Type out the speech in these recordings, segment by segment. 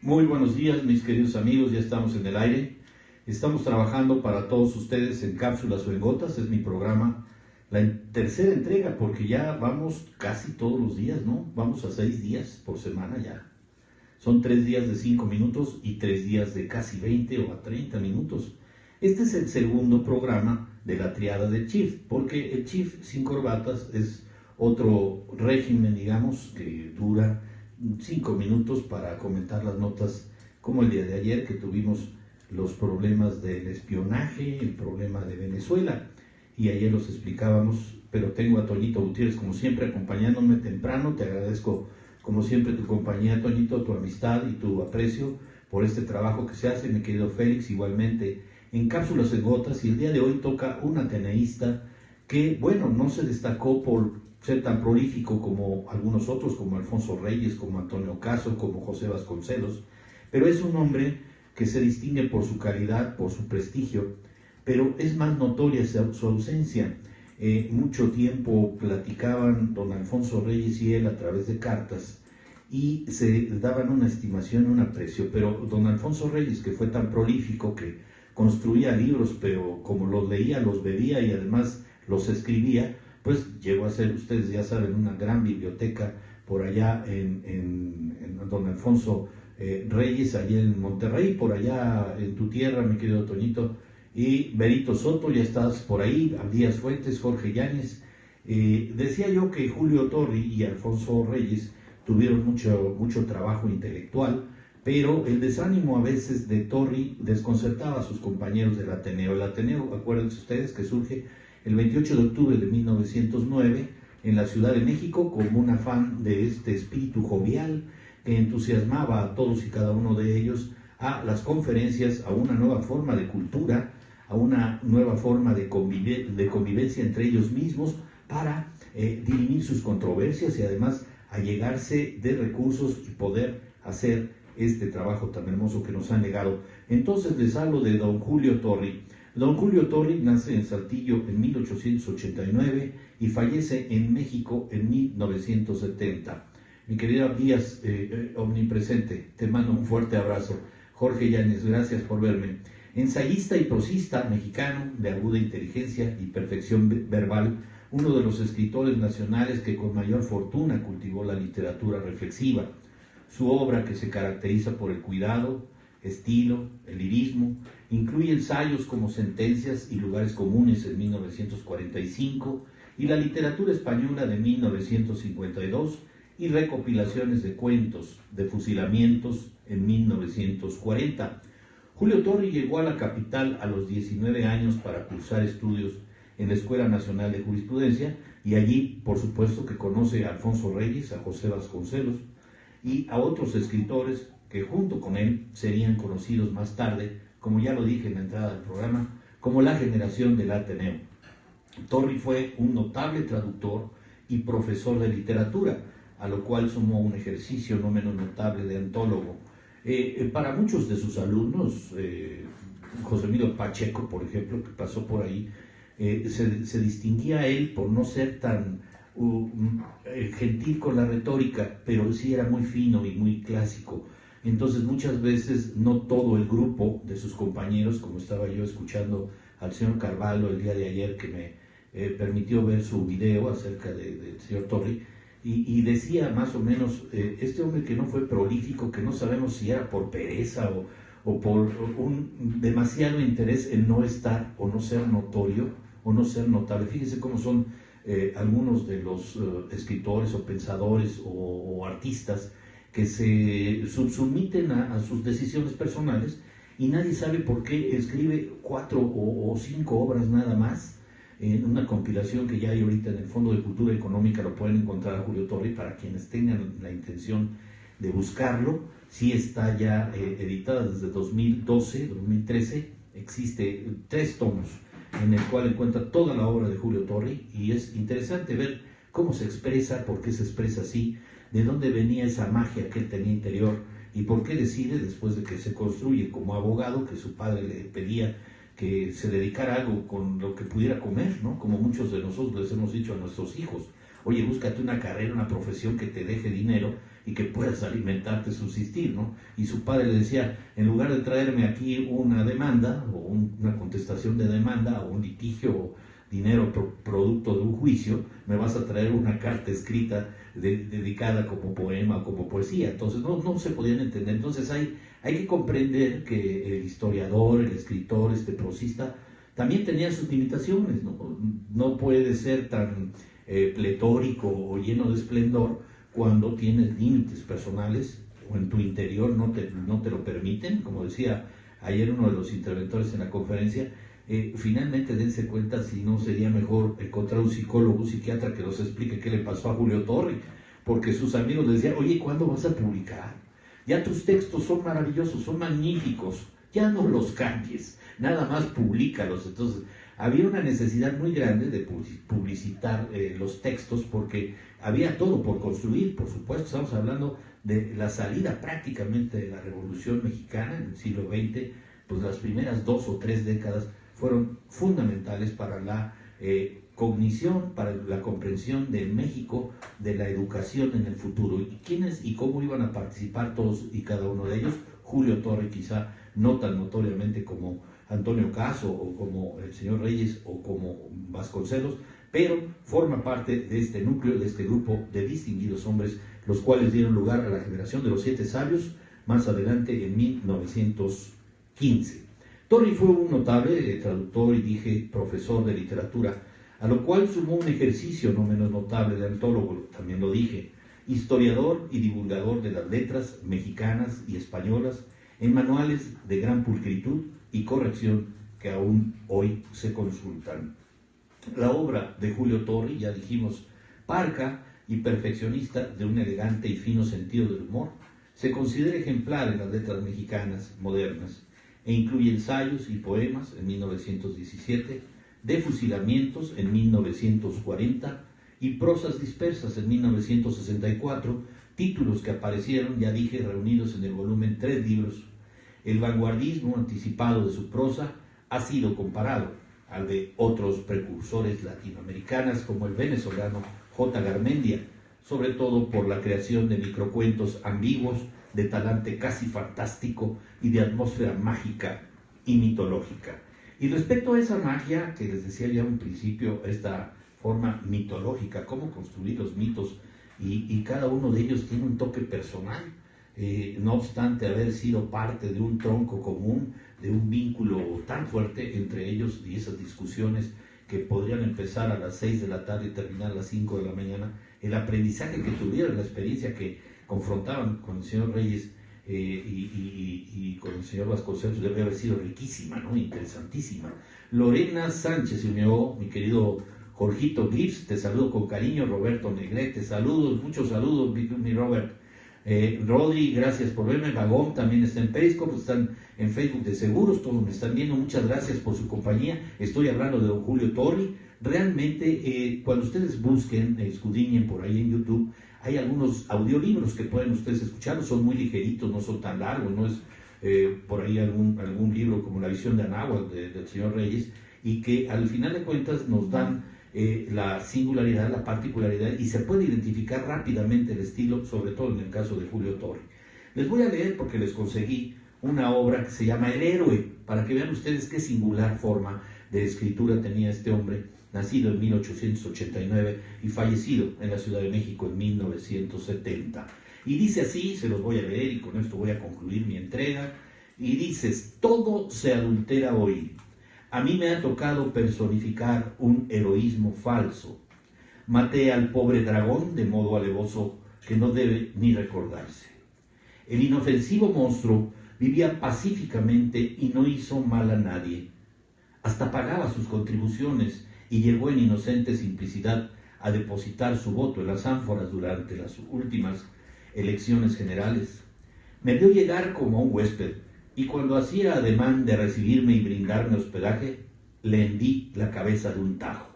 Muy buenos días, mis queridos amigos, ya estamos en el aire. Estamos trabajando para todos ustedes en cápsulas o en gotas, es mi programa, la tercera entrega, porque ya vamos casi todos los días, ¿no? Vamos a 6 días por semana ya. Son 3 días de 5 minutos y 3 días de casi 20 o a 30 minutos. Este es el segundo programa de la triada de Chief, porque el Chief sin corbatas es otro régimen, digamos, que dura 5 minutos para comentar las notas, como el día de ayer que tuvimos los problemas del espionaje, el problema de Venezuela, y ayer los explicábamos, pero tengo a Toñito Gutiérrez como siempre acompañándome temprano. Te agradezco como siempre tu compañía, Toñito, tu amistad y tu aprecio por este trabajo que se hace, mi querido Félix, igualmente en cápsulas en gotas. Y el día de hoy toca un ateneísta que, bueno, no se destacó por ser tan prolífico como algunos otros, como Alfonso Reyes, como Antonio Caso, como José Vasconcelos, pero es un hombre que se distingue por su calidad, por su prestigio, pero es más notoria su ausencia. Mucho tiempo platicaban don Alfonso Reyes y él a través de cartas y se daban una estimación, un aprecio, pero don Alfonso Reyes, que fue tan prolífico que construía libros, pero como los leía, los bebía y además los escribía, pues llegó a ser, ustedes ya saben, una gran biblioteca por allá en don Alfonso Reyes, allá en Monterrey, por allá en tu tierra, mi querido Toñito, y Berito Soto, ya estás por ahí, Abdías Fuentes, Jorge Yáñez. Decía yo que Julio Torri y Alfonso Reyes tuvieron mucho trabajo intelectual, pero el desánimo a veces de Torri desconcertaba a sus compañeros del Ateneo. El Ateneo, acuérdense ustedes, que surge el 28 de octubre de 1909 en la Ciudad de México como un afán de este espíritu jovial que entusiasmaba a todos y cada uno de ellos a las conferencias, a una nueva forma de cultura, a una nueva forma de convivencia entre ellos mismos para dirimir sus controversias y además allegarse de recursos y poder hacer este trabajo tan hermoso que nos han legado. Entonces les hablo de don Julio Torri. Don Julio Torri nace en Saltillo en 1889 y fallece en México en 1970. Mi querida Díaz, omnipresente, te mando un fuerte abrazo. Jorge Yáñez, gracias por verme. Ensayista y prosista mexicano de aguda inteligencia y perfección verbal, uno de los escritores nacionales que con mayor fortuna cultivó la literatura reflexiva. Su obra, que se caracteriza por el cuidado, estilo, el lirismo, incluye ensayos como Sentencias y Lugares Comunes en 1945 y La literatura española de 1952 y recopilaciones de cuentos, de fusilamientos en 1940. Julio Torri llegó a la capital a los 19 años para cursar estudios en la Escuela Nacional de Jurisprudencia y allí, por supuesto, que conoce a Alfonso Reyes, a José Vasconcelos y a otros escritores que junto con él serían conocidos más tarde, como ya lo dije en la entrada del programa, como la generación del Ateneo. Torri fue un notable traductor y profesor de literatura, a lo cual sumó un ejercicio no menos notable de antólogo. Para muchos de sus alumnos, José Emilio Pacheco, por ejemplo, que pasó por ahí, se distinguía a él por no ser tan gentil con la retórica, pero sí era muy fino y muy clásico. Entonces muchas veces no todo el grupo de sus compañeros, como estaba yo escuchando al señor Carvalho el día de ayer, que me permitió ver su video acerca del señor Torri, y decía más o menos, este hombre que no fue prolífico, que no sabemos si era por pereza o por un demasiado interés en no estar o no ser notorio o no ser notable. Fíjense cómo son algunos de los escritores o pensadores o artistas que se subsumiten a sus decisiones personales y nadie sabe por qué escribe 4 o 5 obras nada más en una compilación que ya hay ahorita en el Fondo de Cultura Económica. Lo pueden encontrar a Julio Torri para quienes tengan la intención de buscarlo. Sí está ya editada desde 2012, 2013, existe 3 tomos en el cual encuentra toda la obra de Julio Torri y es interesante ver cómo se expresa, por qué se expresa así, de dónde venía esa magia que él tenía interior y por qué decide, después de que se construye como abogado, que su padre le pedía que se dedicara a algo con lo que pudiera comer, ¿no? Como muchos de nosotros les hemos dicho a nuestros hijos, oye, búscate una carrera, una profesión que te deje dinero, y que puedas alimentarte, subsistir, ¿no? Y su padre le decía, en lugar de traerme aquí una demanda o una contestación de demanda o un litigio o dinero producto de un juicio, me vas a traer una carta escrita dedicada como poema o como poesía. Entonces no se podían entender. Entonces hay que comprender que el historiador, el escritor, este prosista, también tenía sus limitaciones, no puede ser tan pletórico o lleno de esplendor cuando tienes límites personales o en tu interior no te lo permiten. Como decía ayer uno de los interventores en la conferencia, finalmente dense cuenta si no sería mejor encontrar un psicólogo, un psiquiatra que nos explique qué le pasó a Julio Torri, porque sus amigos le decían, oye, ¿cuándo vas a publicar? Ya tus textos son maravillosos, son magníficos, ya no los cambies, nada más públicalos. Entonces había una necesidad muy grande de publicitar los textos, porque había todo por construir. Por supuesto, estamos hablando de la salida prácticamente de la Revolución Mexicana en el siglo XX, pues las primeras 2 o 3 décadas fueron fundamentales para la cognición, para la comprensión de México, de la educación en el futuro. ¿Y quiénes y cómo iban a participar todos y cada uno de ellos? Julio Torri, quizá no tan notoriamente como Antonio Caso o como el señor Reyes o como Vasconcelos, pero forma parte de este núcleo, de este grupo de distinguidos hombres, los cuales dieron lugar a la generación de los 7 sabios, más adelante en 1915. Torri fue un notable traductor y dije profesor de literatura, a lo cual sumó un ejercicio no menos notable de antólogo, también lo dije, historiador y divulgador de las letras mexicanas y españolas, en manuales de gran pulcritud y corrección que aún hoy se consultan. La obra de Julio Torri, ya dijimos, parca y perfeccionista de un elegante y fino sentido del humor, se considera ejemplar en las letras mexicanas modernas e incluye ensayos y poemas en 1917, de fusilamientos en 1940 y prosas dispersas en 1964, títulos que aparecieron, ya dije, reunidos en el volumen 3 libros. El vanguardismo anticipado de su prosa ha sido comparado al de otros precursores latinoamericanos como el venezolano J. Garmendia, sobre todo por la creación de microcuentos ambiguos, de talante casi fantástico y de atmósfera mágica y mitológica. Y respecto a esa magia que les decía ya un principio, esta forma mitológica, cómo construir los mitos, y cada uno de ellos tiene un toque personal, no obstante haber sido parte de un tronco común, de un vínculo tan fuerte entre ellos, y esas discusiones que podrían empezar a las 6 de la tarde y terminar a las 5 de la mañana, el aprendizaje que tuvieron, la experiencia que confrontaban con el señor Reyes y con el señor Vasconcelos debe haber sido riquísima, ¿no? Interesantísima. Lorena Sánchez se unió, mi querido Jorgito Gibbs, te saludo con cariño. Roberto Negrete, saludos, muchos saludos, mi Robert. Rodri, gracias por verme. Vagón también está en Periscope, están en Facebook de seguros, todos me están viendo, muchas gracias por su compañía. Estoy hablando de don Julio Torri. Realmente, cuando ustedes busquen, escudriñen por ahí en YouTube, hay algunos audiolibros que pueden ustedes escuchar, son muy ligeritos, no son tan largos, no es por ahí algún libro como La visión de Anáhuac del señor Reyes, y que al final de cuentas nos dan la singularidad, la particularidad, y se puede identificar rápidamente el estilo, sobre todo en el caso de Julio Torri. Les voy a leer porque les conseguí una obra que se llama El Héroe, para que vean ustedes qué singular forma de escritura tenía este hombre, nacido en 1889 y fallecido en la Ciudad de México en 1970. Y dice así, se los voy a leer y con esto voy a concluir mi entrega, y dices: todo se adultera hoy. A mí me ha tocado personificar un heroísmo falso. Maté al pobre dragón de modo alevoso que no debe ni recordarse. El inofensivo monstruo vivía pacíficamente y no hizo mal a nadie. Hasta pagaba sus contribuciones y llegó en inocente simplicidad a depositar su voto en las ánforas durante las últimas elecciones generales. Me vio llegar como un huésped, y cuando hacía ademán de recibirme y brindarme hospedaje, le hendí la cabeza de un tajo.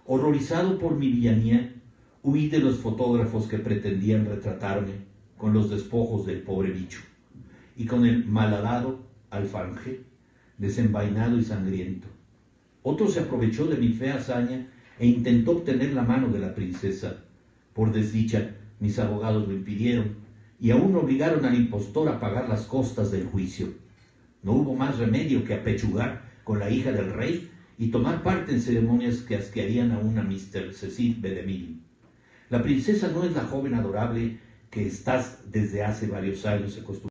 Horrorizado por mi villanía, huí de los fotógrafos que pretendían retratarme con los despojos del pobre bicho, y con el malhadado alfanje, desenvainado y sangriento. Otro se aprovechó de mi fea hazaña e intentó obtener la mano de la princesa. Por desdicha, Mis abogados lo impidieron y aún obligaron al impostor a pagar las costas del juicio. No hubo más remedio que apechugar con la hija del rey y tomar parte en ceremonias que asquearían aún a Mr. Cecil B. DeMille. La princesa no es la joven adorable que estás desde hace varios años acostumbrado